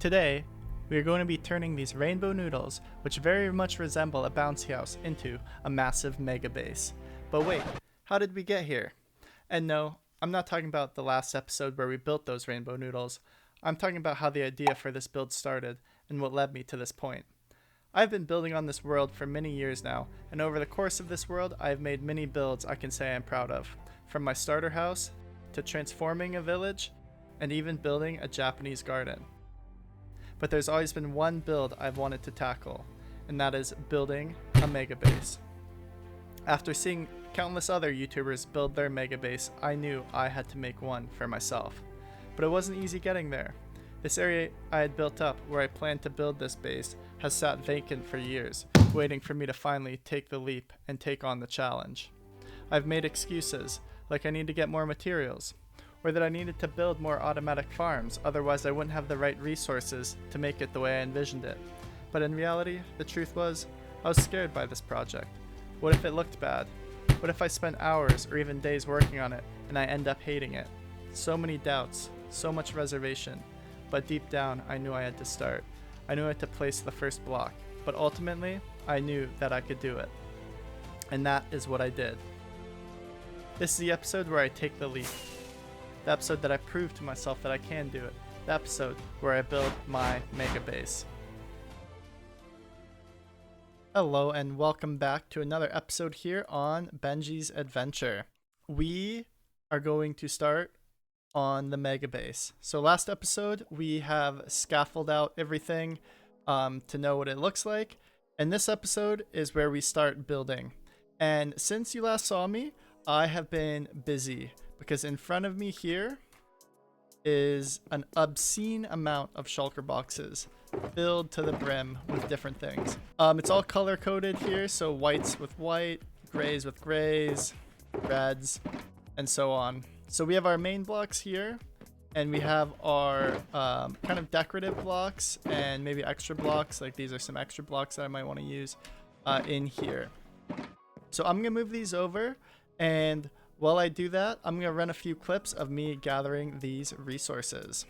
Today, we are going to be turning these rainbow noodles, which very much resemble a bouncy house, into a massive mega base. But wait, how did we get here? And no, I'm not talking about the last episode where we built those rainbow noodles. I'm talking about how the idea for this build started and what led me to this point. I've been building on this world for many years now, and over the course of this world, I have made many builds I can say I'm proud of. From my starter house, to transforming a village, and even building a Japanese garden. But there's always been one build I've wanted to tackle, and that is building a mega base. After seeing countless other YouTubers build their mega base, I knew I had to make one for myself. But it wasn't easy getting there. This area I had built up where I planned to build this base has sat vacant for years, waiting for me to finally take the leap and take on the challenge. I've made excuses, like I need to get more materials, or that I needed to build more automatic farms, otherwise I wouldn't have the right resources to make it the way I envisioned it. But in reality, the truth was, I was scared by this project. What if it looked bad? What if I spent hours or even days working on it and I end up hating it? So many doubts, so much reservation, but deep down I knew I had to start. I knew I had to place the first block, but ultimately I knew that I could do it. And that is what I did. This is the episode where I take the leap. The episode that I prove to myself that I can do it. The episode where I build my mega base. Hello and welcome back to another episode here on Benji's Adventure. We are going to start on the mega base. So last episode we have scaffolded out everything to know what it looks like. And this episode is where we start building. And since you last saw me, I have been busy. Because in front of me here is an obscene amount of shulker boxes filled to the brim with different things. It's all color coded here, so whites with white, grays with grays, reds, and so on. So we have our main blocks here, and we have our kind of decorative blocks and maybe extra blocks, like these are some extra blocks that I might want to use in here. So I'm gonna move these over, and while I do that, I'm going to run a few clips of me gathering these resources.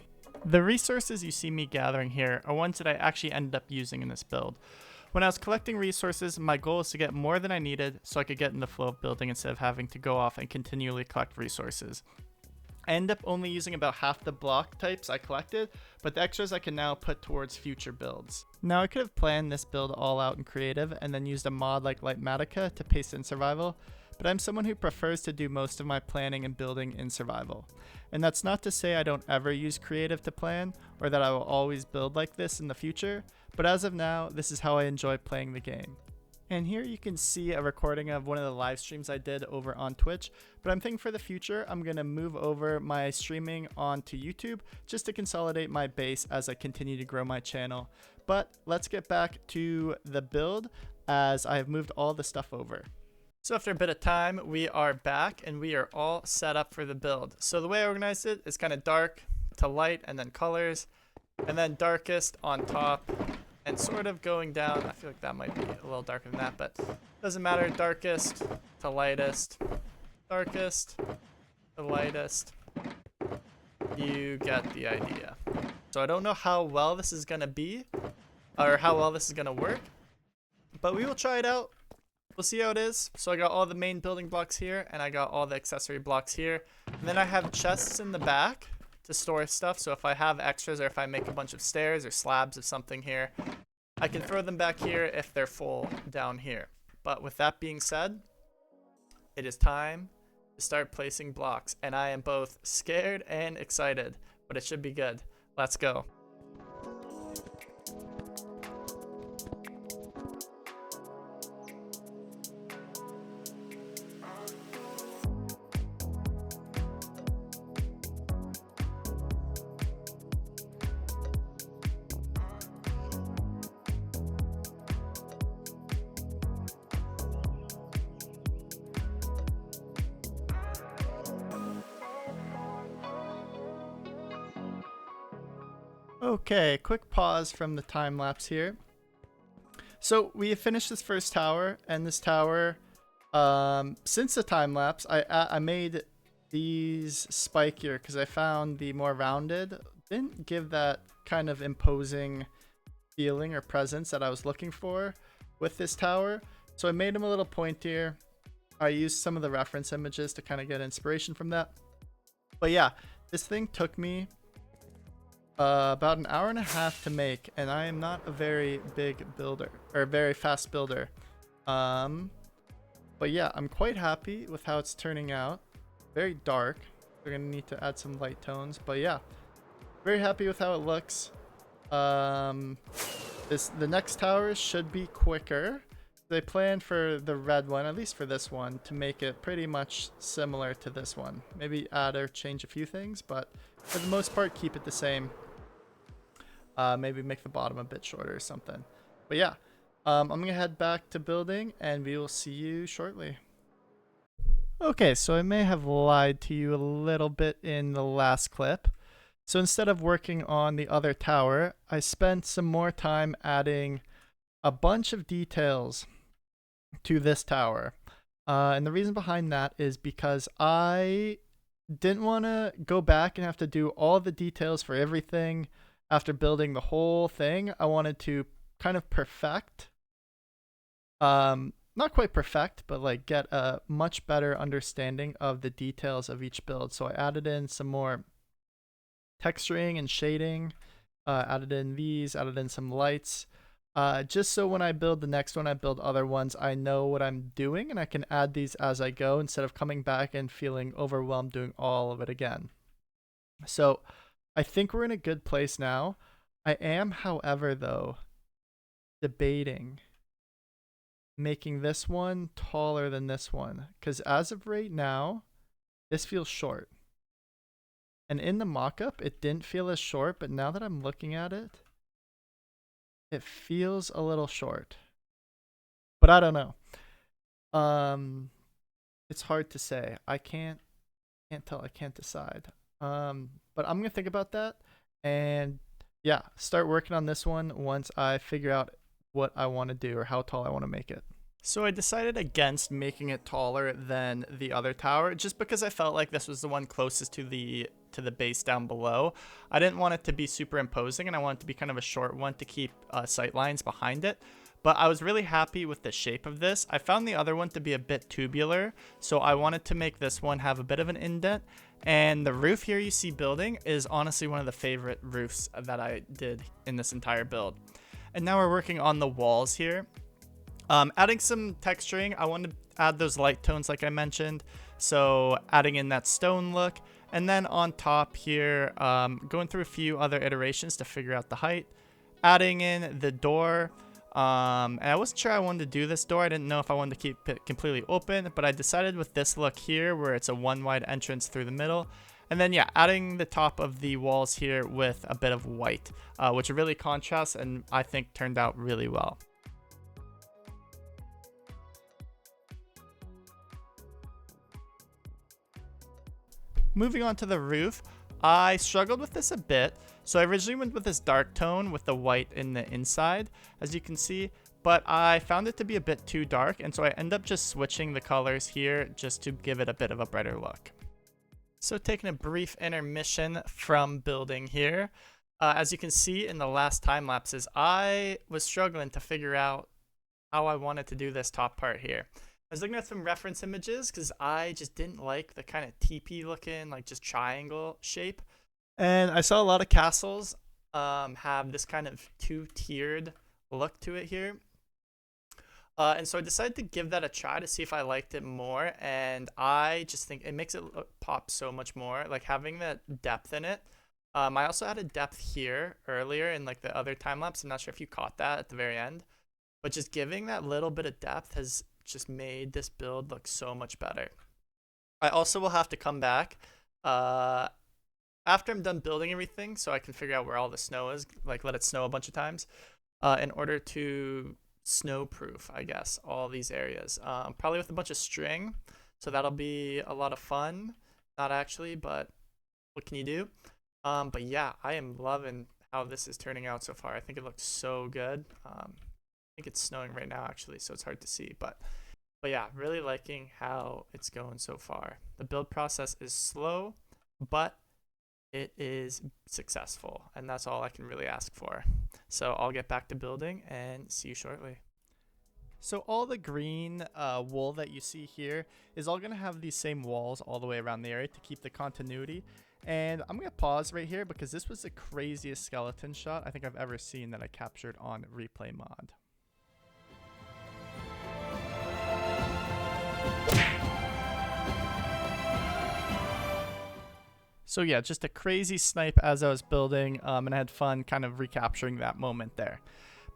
The resources you see me gathering here are ones that I actually ended up using in this build. When I was collecting resources, my goal was to get more than I needed so I could get in the flow of building instead of having to go off and continually collect resources. I ended up only using about half the block types I collected, but the extras I can now put towards future builds. Now I could have planned this build all out in creative and then used a mod like Lightmatica to paste in survival, but I'm someone who prefers to do most of my planning and building in survival. And that's not to say I don't ever use creative to plan, or that I will always build like this in the future, but as of now, this is how I enjoy playing the game. And here you can see a recording of one of the live streams I did over on Twitch, but I'm thinking for the future, I'm going to move over my streaming onto YouTube just to consolidate my base as I continue to grow my channel. But let's get back to the build as I have moved all the stuff over. So after a bit of time, we are back and we are all set up for the build. So the way I organized it is kind of dark to light and then colors, and then darkest on top and sort of going down. I feel like that might be a little darker than that, but doesn't matter. Darkest to lightest, darkest to lightest. You get the idea. So I don't know how well this is going to be or how well this is going to work, but we will try it out. We'll see how it is. So I got all the main building blocks here, and I got all the accessory blocks here. And then I have chests in the back to store stuff. So if I have extras or if I make a bunch of stairs or slabs of something here, I can throw them back here if they're full down here. But with that being said, it is time to start placing blocks. And I am both scared and excited, but it should be good. Let's go. Okay, quick pause from the time lapse here. So we have finished this first tower, and this tower, since the time lapse, I made these spikier because I found the more rounded didn't give that kind of imposing feeling or presence that I was looking for with this tower. So I made him a little pointier. I used some of the reference images to kind of get inspiration from that. But yeah, this thing took me about an hour and a half to make, and I am not a very big builder or a very fast builder. But yeah, I'm quite happy with how it's turning out. Very dark. We're gonna need to add some light tones, but yeah, very happy with how it looks. The next tower should be quicker. They planned for the red one, at least for this one, to make it pretty much similar to this one. Maybe add or change a few things, but for the most part, keep it the same. Maybe make the bottom a bit shorter or something. But yeah, I'm gonna head back to building, and we will see you shortly. Okay, so I may have lied to you a little bit in the last clip. So instead of working on the other tower, I spent some more time adding a bunch of details to this tower. And the reason behind that is because I didn't want to go back and have to do all the details for everything after building the whole thing. I wanted to kind of perfect, not quite perfect, but like get a much better understanding of the details of each build. So I added in some more texturing and shading, added in these, added in some lights, just so when I build the next one, I build other ones, I know what I'm doing and I can add these as I go instead of coming back and feeling overwhelmed doing all of it again. So I think we're in a good place now. I am, however, though, debating making this one taller than this one, because as of right now, this feels short. And in the mock-up, it didn't feel as short, but now that I'm looking at it, it feels a little short. But I don't know. It's hard to say. I can't tell. I can't decide. But I'm gonna think about that, and yeah, start working on this one once I figure out what I want to do or how tall I want to make it. So I decided against making it taller than the other tower, just because I felt like this was the one closest to the base down below. I didn't want it to be super imposing, and I wanted it to be kind of a short one to keep sight lines behind it. But I was really happy with the shape of this. I found the other one to be a bit tubular, so I wanted to make this one have a bit of an indent. And the roof here you see building is honestly one of the favorite roofs that I did in this entire build. And now we're working on the walls here. Adding some texturing. I wanted to add those light tones like I mentioned. So adding in that stone look. And then on top here, going through a few other iterations to figure out the height. Adding in the door. And I wasn't sure I wanted to do this door. I didn't know if I wanted to keep it completely open. But I decided with this look here where it's a one wide entrance through the middle. And then, yeah, adding the top of the walls here with a bit of white, which really contrasts and I think turned out really well. Moving on to the roof, I struggled with this a bit. So I originally went with this dark tone with the white in the inside, as you can see, but I found it to be a bit too dark, and so I end up just switching the colors here just to give it a bit of a brighter look. So taking a brief intermission from building here, as you can see in the last time lapses, I was struggling to figure out how I wanted to do this top part here. I was looking at some reference images because I just didn't like the kind of teepee looking, like just triangle shape. And I saw a lot of castles have this kind of two-tiered look to it here. And so I decided to give that a try to see if I liked it more. And I just think it makes it pop so much more, like having that depth in it. I also added depth here earlier in like the other time lapse. I'm not sure if you caught that at the very end. But just giving that little bit of depth has just made this build look so much better. I also will have to come back after I'm done building everything so I can figure out where all the snow is, like let it snow a bunch of times in order to snowproof, I guess, all these areas. Probably with a bunch of string, so that'll be a lot of fun. Not actually, but what can you do? But yeah, I am loving how this is turning out so far. I think it looks so good. I think it's snowing right now actually, so it's hard to see, but yeah, really liking how it's going so far. The build process is slow, but it is successful, and that's all I can really ask for. So I'll get back to building and see you shortly. So all the green wool that you see here is all going to have these same walls all the way around the area to keep the continuity. And I'm going to pause right here because this was the craziest skeleton shot I think I've ever seen that I captured on replay mod. So yeah, just a crazy snipe as I was building, and I had fun kind of recapturing that moment there.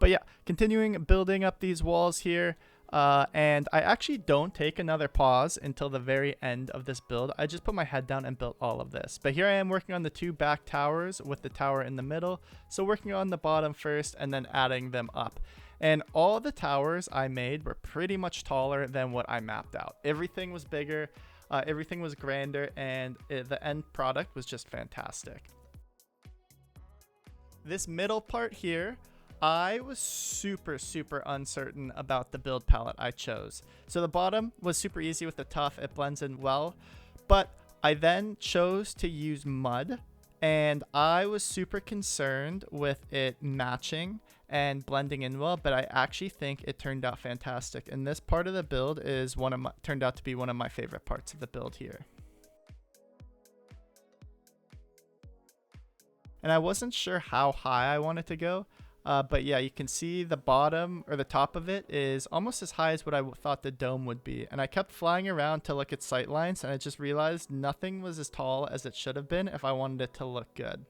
But yeah, continuing building up these walls here, and I actually don't take another pause until the very end of this build. I just put my head down and built all of this. But here I am working on the 2 back towers with the tower in the middle. So working on the bottom first and then adding them up. And all the towers I made were pretty much taller than what I mapped out. Everything was bigger. Everything was grander, and the end product was just fantastic. This middle part here, I was super uncertain about the build palette I chose. So the bottom was super easy with the tuff, it blends in well, but I then chose to use mud, and I was super concerned with it matching and blending in well, but I actually think it turned out fantastic. And this part of the build is turned out to be one of my favorite parts of the build here. And I wasn't sure how high I wanted to go, but yeah, you can see the bottom or the top of it is almost as high as what I thought the dome would be. And I kept flying around to look at sight lines, and I just realized nothing was as tall as it should have been if I wanted it to look good.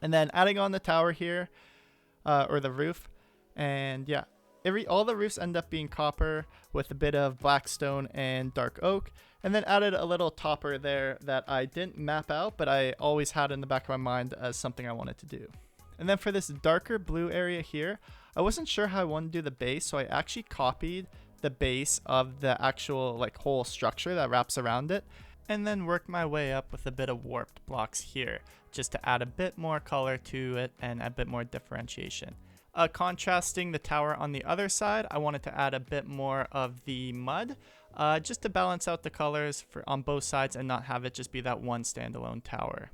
And then adding on the tower here, or the roof, and yeah, all the roofs end up being copper with a bit of black stone and dark oak, and then added a little topper there that I didn't map out, but I always had in the back of my mind as something I wanted to do. And then for this darker blue area here, I wasn't sure how I wanted to do the base, so I actually copied the base of the actual like whole structure that wraps around it, and then worked my way up with a bit of warped blocks here, just to add a bit more color to it and a bit more differentiation. Contrasting the tower on the other side, I wanted to add a bit more of the mud, just to balance out the colors on both sides and not have it just be that one standalone tower.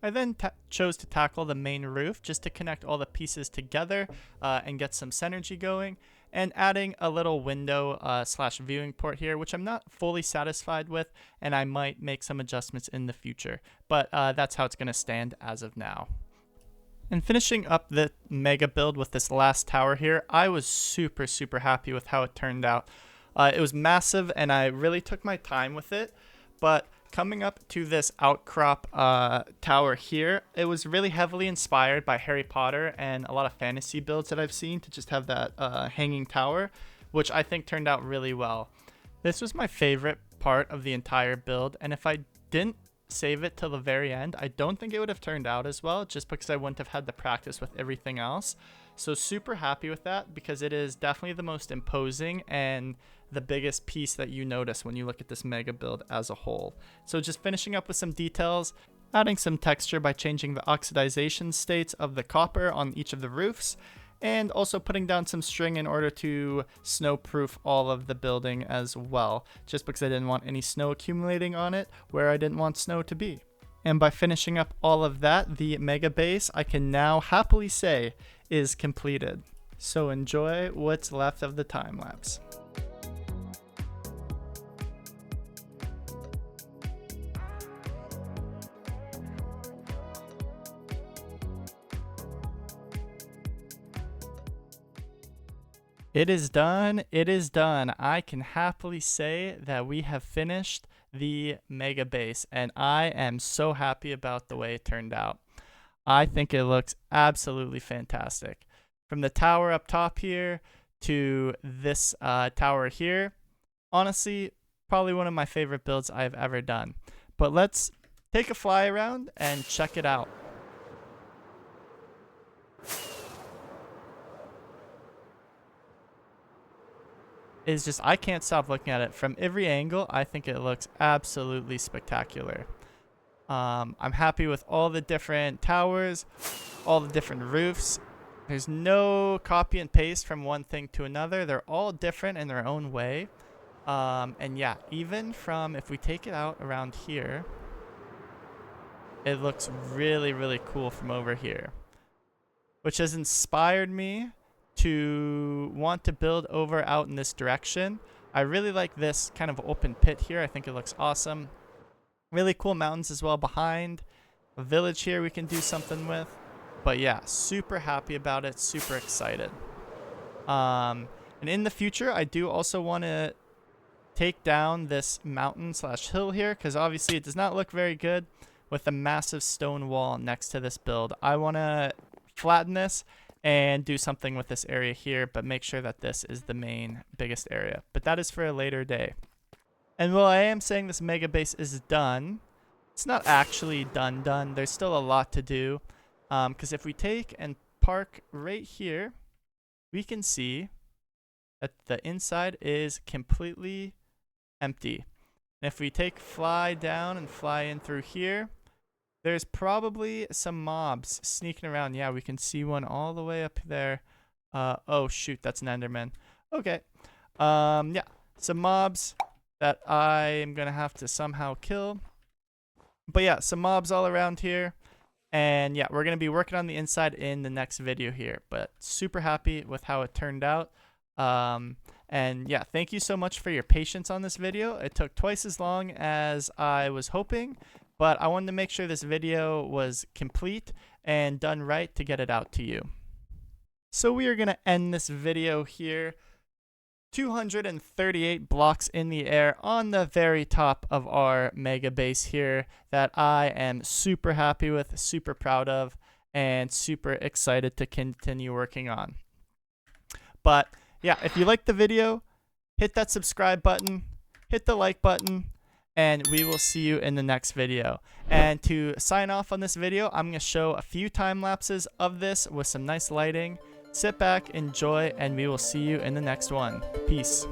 I then chose to tackle the main roof just to connect all the pieces together and get some synergy going, and adding a little window slash viewing port here, which I'm not fully satisfied with, and I might make some adjustments in the future, but that's how it's going to stand as of now. And finishing up the mega build with this last tower here, I was super happy with how it turned out. It was massive, and I really took my time with it, but coming up to this outcrop tower here, it was really heavily inspired by Harry Potter and a lot of fantasy builds that I've seen to just have that hanging tower, which I think turned out really well. This was my favorite part of the entire build, and if I didn't save it till the very end, I don't think it would have turned out as well, just because I wouldn't have had the practice with everything else. So super happy with that, because it is definitely the most imposing and the biggest piece that you notice when you look at this mega build as a whole. So just finishing up with some details, adding some texture by changing the oxidization states of the copper on each of the roofs, and also putting down some string in order to snowproof all of the building as well, just because I didn't want any snow accumulating on it where I didn't want snow to be. And by finishing up all of that, the mega base, I can now happily say, is completed. So enjoy what's left of the time lapse. It is done. It is done. I can happily say that we have finished the mega base, and I am so happy about the way it turned out. I think it looks absolutely fantastic. From the tower up top here to this tower here, honestly, probably one of my favorite builds I've ever done. But let's take a fly around and check it out. Is just, I can't stop looking at it from every angle. I think it looks absolutely spectacular. I'm happy with all the different towers, all the different roofs. There's no copy and paste from one thing to another. They're all different in their own way. And yeah, even from, if we take it out around here, it looks really, really cool from over here, which has inspired me to want to build over out in this direction. I really like this kind of open pit here. I think it looks awesome. Really cool mountains as well behind. A village here we can do something with. But yeah, super happy about it. Super excited. And in the future, I do also want to take down this mountain slash hill here, because obviously it does not look very good with a massive stone wall next to this build. I want to flatten this and do something with this area here, but make sure that this is the main biggest area. But that is for a later day. And while I am saying this mega base is done, it's not actually done. There's still a lot to do. Because if we take and park right here, we can see that the inside is completely empty. And if we take fly down and fly in through here, there's probably some mobs sneaking around. Yeah, we can see one all the way up there. Oh shoot, that's an Enderman. Okay. Yeah, some mobs that I am gonna have to somehow kill. But yeah, some mobs all around here. And yeah, we're gonna be working on the inside in the next video here. But super happy with how it turned out. And yeah, thank you so much for your patience on this video. It took twice as long as I was hoping, but I wanted to make sure this video was complete and done right to get it out to you. So we are going to end this video here. 238 blocks in the air on the very top of our mega base here that I am super happy with, super proud of, and super excited to continue working on. But yeah, if you liked the video, hit that subscribe button, hit the like button, and we will see you in the next video. And to sign off on this video, I'm going to show a few time lapses of this with some nice lighting. Sit back, enjoy, and we will see you in the next one. Peace.